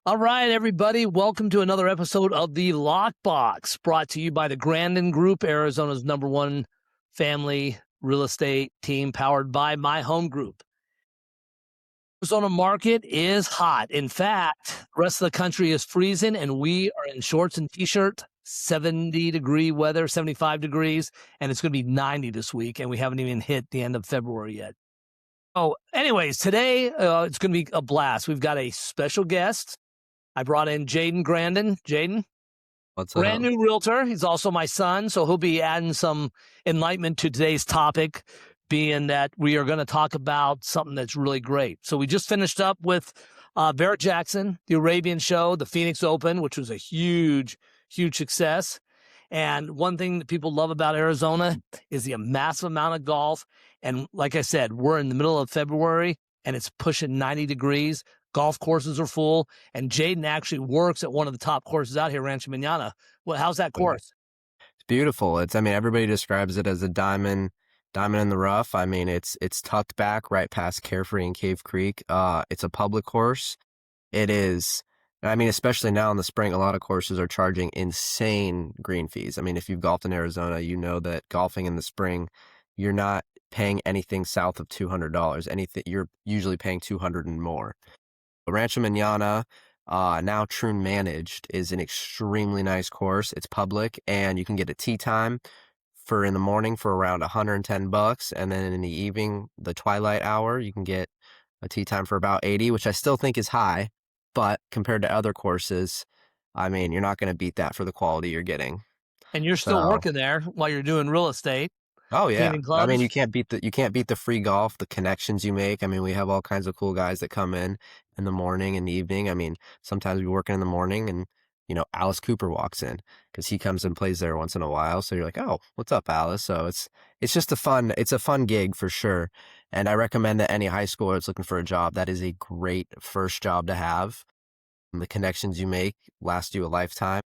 All right, everybody. Welcome to another episode of the Lockbox, brought to you by the Grandin Group, Arizona's #1 family real estate team, powered by My Home Group. Arizona market is hot. In fact, the rest of the country is freezing, and we are in shorts and t-shirt. 70-degree weather, 75 degrees, and it's going to be 90 this week, and we haven't even hit the end of February yet. Oh, anyways, today it's going to be a blast. We've got a special guest. I brought in Jaden Grandin. Jaden, What's brand up? new realtor. He's also my son, so he'll be adding some enlightenment to today's topic, being that we are going to talk about something that's really great. So we just finished up with Barrett Jackson, the Arabian Show, the Phoenix Open, which was a huge, huge success. And one thing that people love about Arizona is the massive amount of golf. And like I said, we're in the middle of February and it's pushing 90 degrees. Golf courses are full. And Jaden actually works at one of the top courses out here, Rancho Manana. Well, how's that course? It's beautiful. Everybody describes it as a diamond in the rough. I mean, it's tucked back right past Carefree and Cave Creek. It's a public course. It is. I mean, especially now in the spring, a lot of courses are charging insane green fees. I mean, if you've golfed in Arizona, you know that golfing in the spring, you're not paying anything south of $200. Anything, you're usually paying $200 and more. Rancho Manana, now Troon managed, is an extremely nice course. It's public, and you can get a tee time for in the morning for around $110, and then in the evening, the twilight hour, you can get a tee time for about 80, which I still think is high, but compared to other courses, I mean, you're not going to beat that for the quality you're getting. And you're still working there while you're doing real estate. Oh yeah. Cleaning clubs. I mean, you can't beat the free golf, the connections you make. I mean, we have all kinds of cool guys that come in the morning and the evening. I mean, sometimes we're working in the morning and, Alice Cooper walks in because he comes and plays there once in a while. So you're like, oh, what's up, Alice? So it's just a fun gig for sure. And I recommend that any high schooler that's looking for a job, that is a great first job to have. And the connections you make last you a lifetime.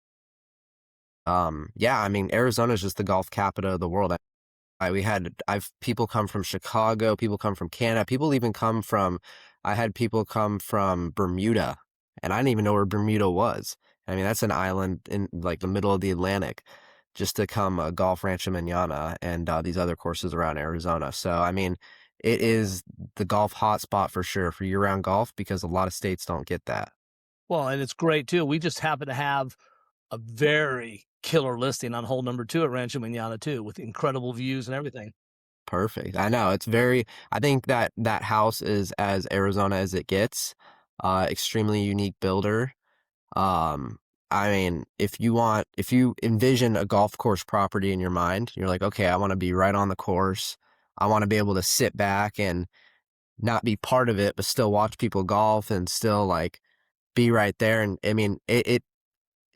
Yeah, I mean, Arizona is just the golf capital of the world. I've people come from Chicago, people come from Canada, I had people come from Bermuda, and I didn't even know where Bermuda was. I mean, that's an island in like the middle of the Atlantic, just to come golf Rancho Manana and these other courses around Arizona. So, I mean, it is the golf hotspot for sure for year-round golf because a lot of states don't get that. Well, and it's great too. We just happen to have a very killer listing on hole number 2 at Rancho Manana too, with incredible views and everything. Perfect. I know I think that house is as Arizona as it gets. Extremely unique builder. I mean, if you envision a golf course property in your mind, you're like, okay, I want to be right on the course. I want to be able to sit back and not be part of it, but still watch people golf and still like be right there. And I mean,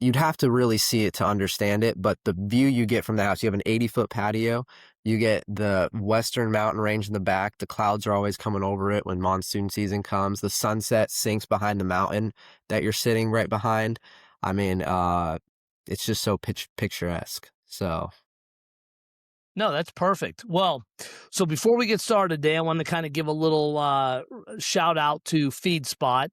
you'd have to really see it to understand it, but the view you get from the house, you have an 80-foot patio, you get the western mountain range in the back, the clouds are always coming over it when monsoon season comes, the sunset sinks behind the mountain that you're sitting right behind. I mean, it's just so picturesque, so. No, that's perfect. Well, so before we get started today, I want to kind of give a little shout out to FeedSpot.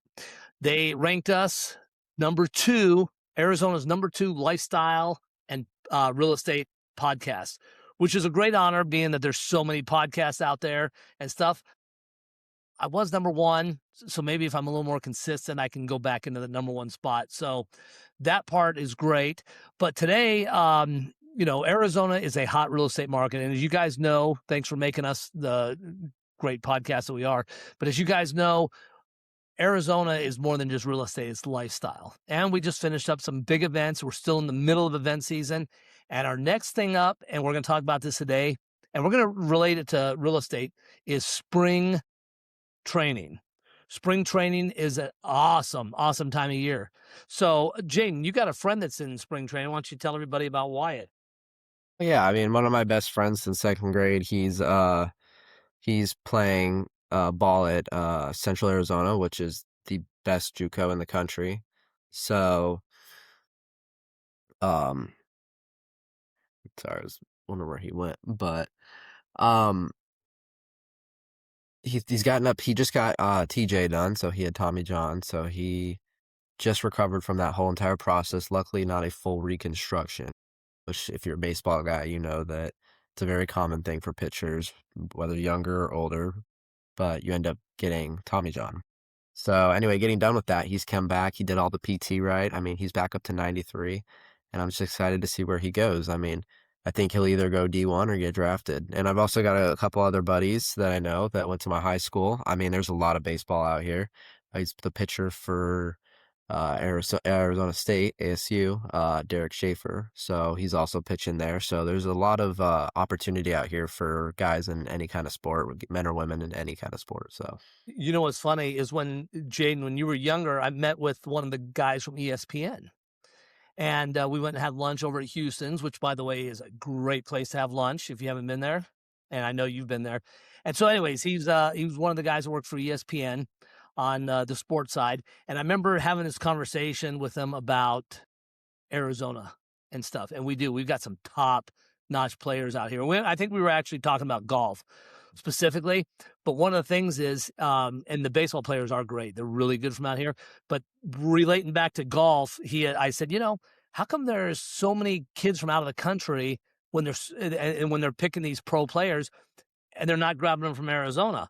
They ranked us number 2, Arizona's number 2 lifestyle and real estate podcast, which is a great honor being that there's so many podcasts out there and stuff. I was number 1, so maybe if I'm a little more consistent, I can go back into the number 1 spot. So that part is great. But today, Arizona is a hot real estate market. And as you guys know, thanks for making us the great podcast that we are. But as you guys know, Arizona is more than just real estate, it's lifestyle. And we just finished up some big events. We're still in the middle of event season. And our next thing up, and we're going to talk about this today, and we're going to relate it to real estate, is spring training. Spring training is an awesome time of year. So, Jaden, you got a friend that's in spring training. Why don't you tell everybody about Wyatt? Yeah, I mean, one of my best friends since second grade, he's playing ball at Central Arizona, which is the best JUCO in the country. So, sorry, I was wondering where he went, but he's gotten up. He just got TJ done, so he had Tommy John. So he just recovered from that whole entire process. Luckily, not a full reconstruction, which if you're a baseball guy, you know that it's a very common thing for pitchers, whether younger or older, but you end up getting Tommy John. So anyway, getting done with that, he's come back. He did all the PT right. I mean, he's back up to 93, and I'm just excited to see where he goes. I mean, I think he'll either go D1 or get drafted. And I've also got a couple other buddies that I know that went to my high school. I mean, there's a lot of baseball out here. He's the pitcher for Arizona State, ASU, Derek Schaefer. So he's also pitching there. So there's a lot of opportunity out here for guys in any kind of sport, men or women in any kind of sport. So You know what's funny is when Jaden, when you were younger, I met with one of the guys from ESPN. And we went and had lunch over at Houston's, which, by the way, is a great place to have lunch if you haven't been there. And I know you've been there. And so, anyways, he was one of the guys that worked for ESPN on the sports side. And I remember having this conversation with him about Arizona and stuff. And we've got some top-notch players out here. I think we were actually talking about golf specifically. But one of the things is, and the baseball players are great. They're really good from out here. But relating back to golf, I said, how come there's so many kids from out of the country when they're picking these pro players and they're not grabbing them from Arizona?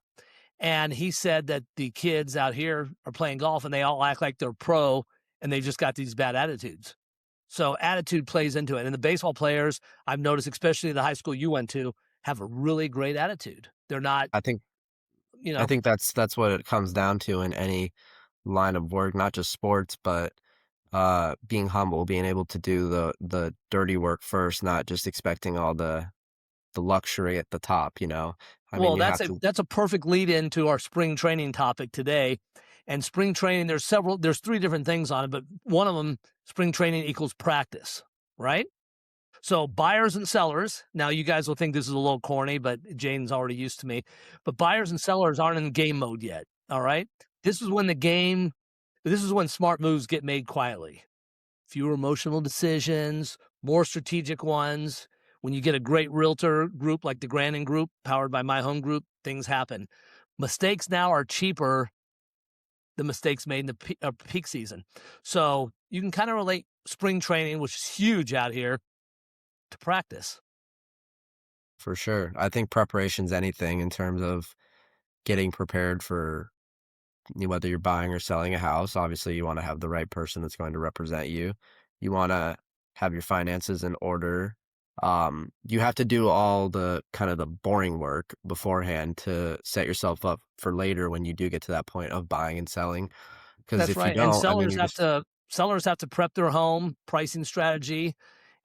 And he said that the kids out here are playing golf and they all act like they're pro and they just got these bad attitudes. So attitude plays into it. And the baseball players, I've noticed, especially the high school you went to, have a really great attitude. They're not, I think that's what it comes down to in any line of work, not just sports, but being humble, being able to do the dirty work first, not just expecting all the luxury at the top, I mean, well, you have to. that's a perfect lead into our spring training topic today. And spring training, there's 3 different things on it, but one of them, spring training equals practice, right? So buyers and sellers, now you guys will think this is a little corny, but Jane's already used to me. But buyers and sellers aren't in game mode yet, all right? This is when smart moves get made quietly. Fewer emotional decisions, more strategic ones. When you get a great realtor group like the Grandin Group, powered by My Home Group, things happen. Mistakes now are cheaper than mistakes made in the peak season. So you can kind of relate spring training, which is huge out here, to practice. For sure. I think preparation's anything in terms of getting prepared for whether you're buying or selling a house. Obviously, you want to have the right person that's going to represent you. You want to have your finances in order. You have to do all the kind of the boring work beforehand to set yourself up for later when you do get to that point of buying and selling. Because That's if you right. And don't, I mean, sellers have to prep their home, pricing strategy,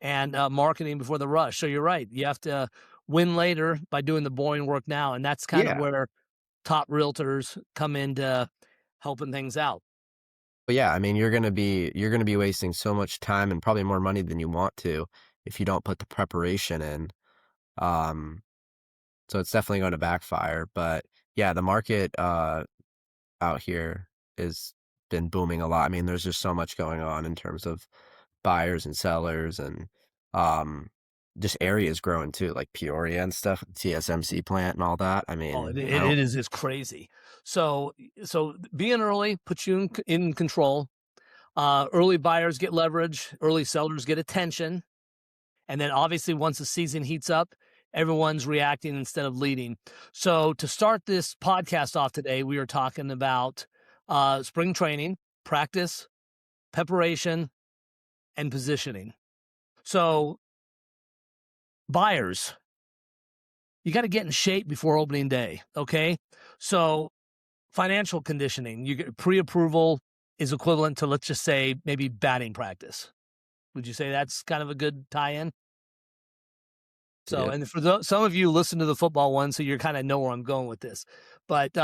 and marketing before the rush. So you're right. You have to win later by doing the boring work now, and that's kind of yeah. where top realtors come into helping things out. But yeah, I mean, you're gonna be wasting so much time and probably more money than you want to if you don't put the preparation in. Um, so it's definitely going to backfire. But yeah, the market out here has been booming a lot. I mean, there's just so much going on in terms of buyers and sellers and um just areas growing too, like Peoria and stuff, TSMC plant and all that. I Oh, mean, it is it's crazy. So being early puts you in control. Early buyers get leverage. Early sellers get attention. And then obviously once the season heats up, everyone's reacting instead of leading. So to start this podcast off today, we are talking about spring training, practice, preparation, and positioning. So buyers, you got to get in shape before opening day, okay? So financial conditioning, you get pre-approval is equivalent to, let's just say, maybe batting practice. Would you say that's kind of a good tie-in? So, yep. and for some of you listen to the football one, so you kind of know where I'm going with this. But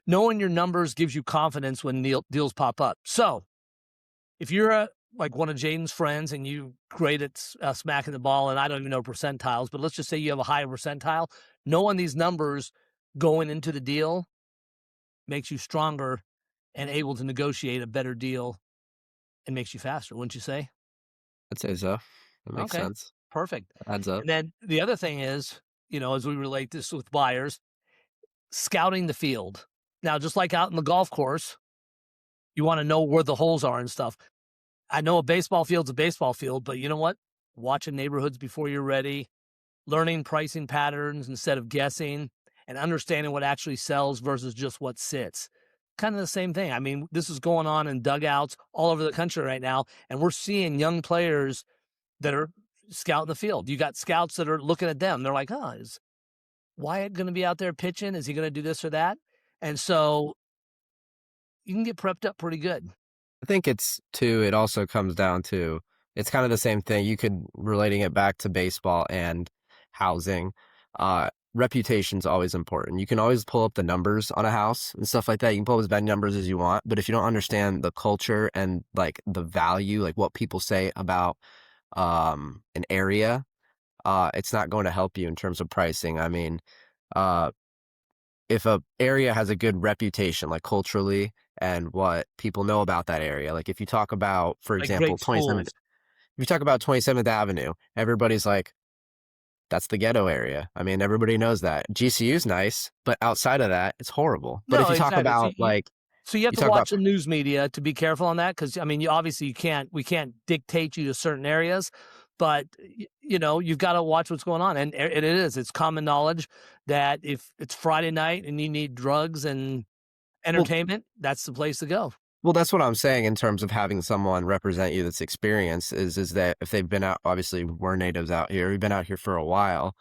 knowing your numbers gives you confidence when deals pop up. So, if you're like one of Jaden's friends and you great at smacking the ball, and I don't even know percentiles, but let's just say you have a high percentile, knowing these numbers going into the deal makes you stronger and able to negotiate a better deal and makes you faster, wouldn't you say? I'd say so. That makes Okay, sense. perfect. Adds up. And then the other thing is, as we relate this with buyers, scouting the field. Now, just like out in the golf course, You want to know where the holes are and stuff. I know a baseball field's a baseball field, but you know what? Watching neighborhoods before you're ready, learning pricing patterns instead of guessing, and understanding what actually sells versus just what sits. Kind of the same thing. I mean, this is going on in dugouts all over the country right now, and we're seeing young players that are scouting the field. You got scouts that are looking at them. They're like, "Oh, is Wyatt going to be out there pitching? Is he going to do this or that?" And so you can get prepped up pretty good. I think it also comes down to, it's kind of the same thing. You could relating it back to baseball and housing. Reputation's always important. You can always pull up the numbers on a house and stuff like that. You can pull up as many numbers as you want, but if you don't understand the culture and like the value, like what people say about an area, it's not going to help you in terms of pricing. I mean, uh, if a area has a good reputation, like culturally, and what people know about that area, like if you talk about, for Like example, great 27th, schools. if you talk about 27th Avenue, everybody's like, that's the ghetto area. I mean, everybody knows that. GCU's nice, but outside of that, it's horrible. But if No, you talk exactly. about like, So you have you to talk about, watch the news media to be careful on that because I mean, you obviously we can't dictate you to certain areas, but you know you've got to watch what's going on, and it's common knowledge that if it's Friday night and you need drugs and well, entertainment, that's the place to go. well, that's what I'm saying in terms of having someone represent you that's experienced is that if they've been out, obviously we're natives out here, we've been out here for a while,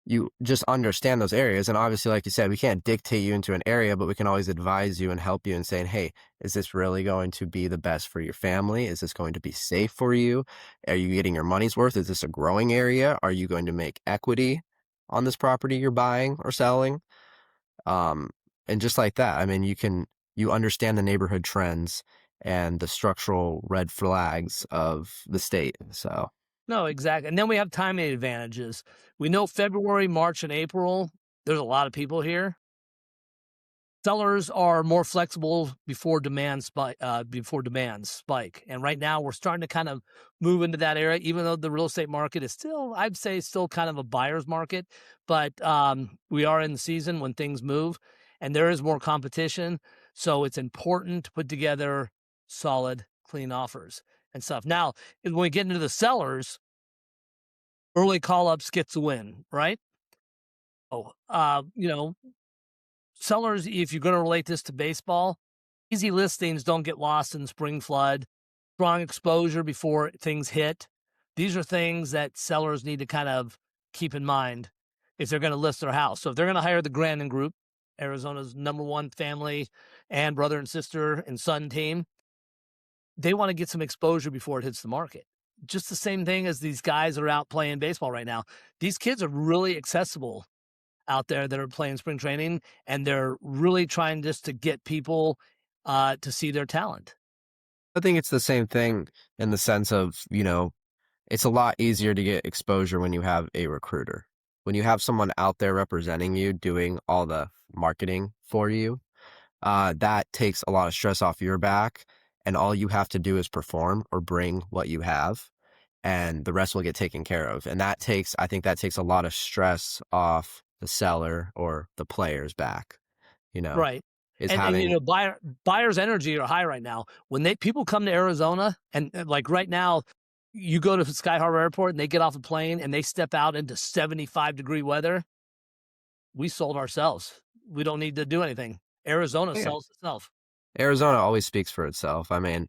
you just understand those areas. And obviously, like you said, we can't dictate you into an area, but we can always advise you and help you in saying, hey, is this really going to be the best for your family? Is this going to be safe for you? Are you getting your money's worth? Is this a growing area? Are you going to make equity on this property you're buying or selling? Um, and just like that, I mean, you understand the neighborhood trends and the structural red flags of the state. So No, exactly. And then we have timing advantages. We know February, March, and April, there's a lot of people here. Sellers are more flexible before demands spike. And right now we're starting to kind of move into that area, even though the real estate market is still, I'd say, still kind of a buyer's market. But we are in the season when things move and there is more competition. So it's important to put together solid, clean offers and stuff. Now, when we get into the sellers, early call ups gets a win, right? Oh, sellers, if you're going to relate this to baseball, easy listings don't get lost in spring flood, strong exposure before things hit. These are things that sellers need to kind of keep in mind if they're going to list their house. So if they're going to hire the Grandin Group, Arizona's #1 family and brother and sister and son team, they want to get some exposure before it hits the market. Just the same thing as these guys are out playing baseball right now. These kids are really accessible out there that are playing spring training, and they're really trying just to get people to see their talent. I think it's the same thing in the sense of, it's a lot easier to get exposure when you have a recruiter. When you have someone out there representing you, doing all the marketing for you, that takes a lot of stress off your back, and all you have to do is perform or bring what you have, and the rest will get taken care of. And I think that takes a lot of stress off the seller or the player's back, you know, Right. is And having, buyers' energy are high right now. When people come to Arizona, and like right now, you go to Sky Harbor Airport and they get off a plane and they step out into 75-degree weather. We sold ourselves. We don't need to do anything. Arizona yeah, sells itself. Arizona always speaks for itself. I mean,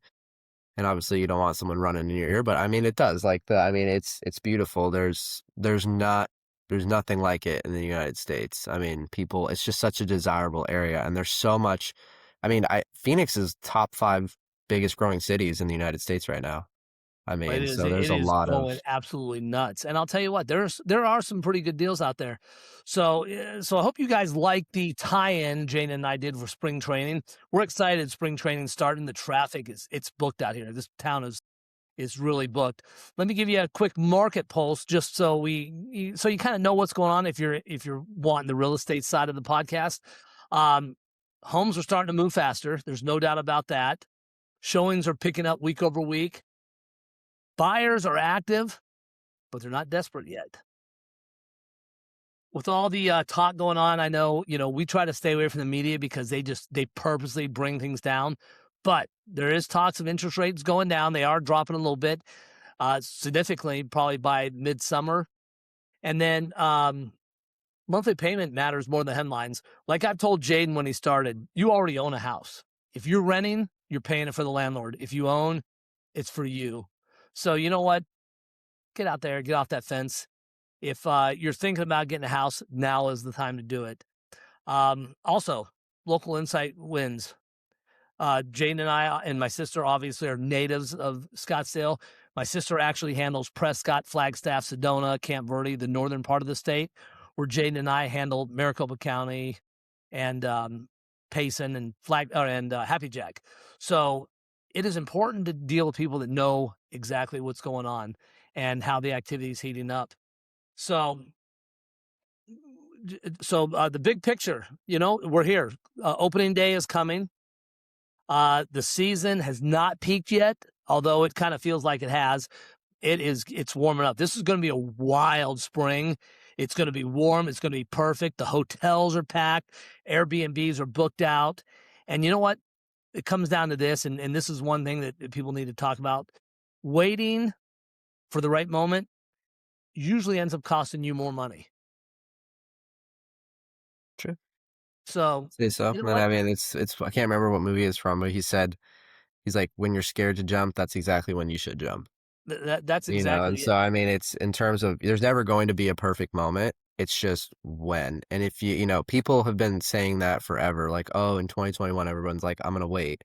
and obviously you don't want someone running in your ear, but I mean, it does. I mean, it's beautiful. There's nothing like it in the United States. I mean, it's just such a desirable area, and there's so much. I mean, Phoenix is top 5 biggest growing cities in the United States right now. I It mean, is so there's it a is lot going of, absolutely nuts, and I'll tell you what, there are some pretty good deals out there. So I hope you guys like the tie-in Jane and I did for spring training. We're excited. Spring training starting. The traffic it's booked out here. This town is really booked. Let me give you a quick market pulse, just so you kind of know what's going on if you're wanting the real estate side of the podcast. Homes are starting to move faster. There's no doubt about that. Showings are picking up week over week. Buyers are active, but they're not desperate yet. With all the talk going on, I know, we try to stay away from the media because they purposely bring things down. But there is talks of interest rates going down. They are dropping a little bit, significantly, probably by midsummer. And then monthly payment matters more than headlines. Like I've told Jaden when he started, you already own a house. If you're renting, you're paying it for the landlord. If you own, it's for you. So you know what? Get out there, get off that fence. If you're thinking about getting a house, now is the time to do it. Also, local insight wins. Jane and I and my sister obviously are natives of Scottsdale. My sister actually handles Prescott, Flagstaff, Sedona, Camp Verde, the northern part of the state, where Jane and I handle Maricopa County and Payson and Happy Jack. So it is important to deal with people that know exactly what's going on and how the activity is heating up. So the big picture, we're here. Opening day is coming. The season has not peaked yet, although it kind of feels like it has. It's warming up. This is going to be a wild spring. It's going to be warm. It's going to be perfect. The hotels are packed. Airbnbs are booked out. And you know what? It comes down to this, and this is one thing that people need to talk about. Waiting for the right moment usually ends up costing you more money. True. So, Say so. you know And what? I mean, it's I can't remember what movie it's from, but he's like, when you're scared to jump, that's exactly when you should jump. That's And exactly it. so, I mean, it's in terms of, there's never going to be a perfect moment. It's just when. And if people have been saying that forever, like, oh, in 2021, everyone's like, I'm going to wait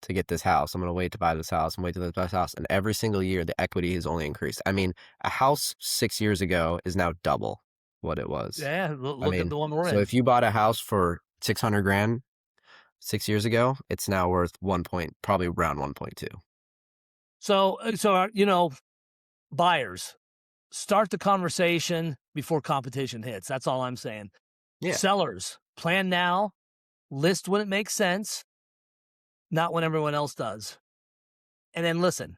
to get this house. I'm going to wait to buy this house. I'm waiting to buy this house. And every single year, the equity has only increased. I mean, a house 6 years ago is now double what it was. Yeah, I look at mean, the one we're so in. if you bought a house for 600 grand 6 years ago, it's now worth probably around 1.2. So buyers, start the conversation before competition hits. That's all I'm saying. Yeah. Sellers, plan now, list when it makes sense, not when everyone else does. And then listen,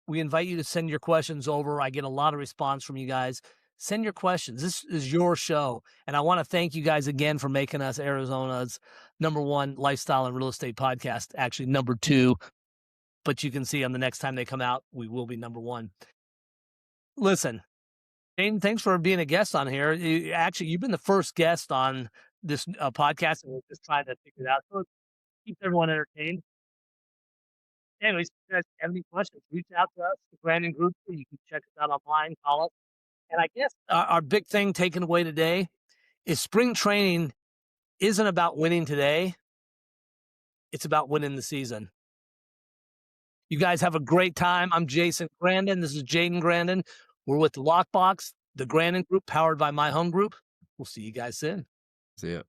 we invite you to send your questions over. I get a lot of response from you guys. Send your questions. This is your show. And I want to thank you guys again for making us Arizona's #1 lifestyle and real estate podcast, actually #2. But you can see on the next time they come out, we will be #1. Listen, Jane, thanks for being a guest on here. You've been the first guest on this podcast, and we're just trying to figure it out. So it keeps everyone entertained. Anyways, if you guys have any questions, reach out to us, the Brandon Group. You can check us out online, call us. And I guess our big thing taken away today is spring training isn't about winning today. It's about winning the season. You guys have a great time. I'm Jason Grandin. This is Jaden Grandin. We're with Lockbox, the Grandin Group, powered by My Home Group. We'll see you guys soon. See ya.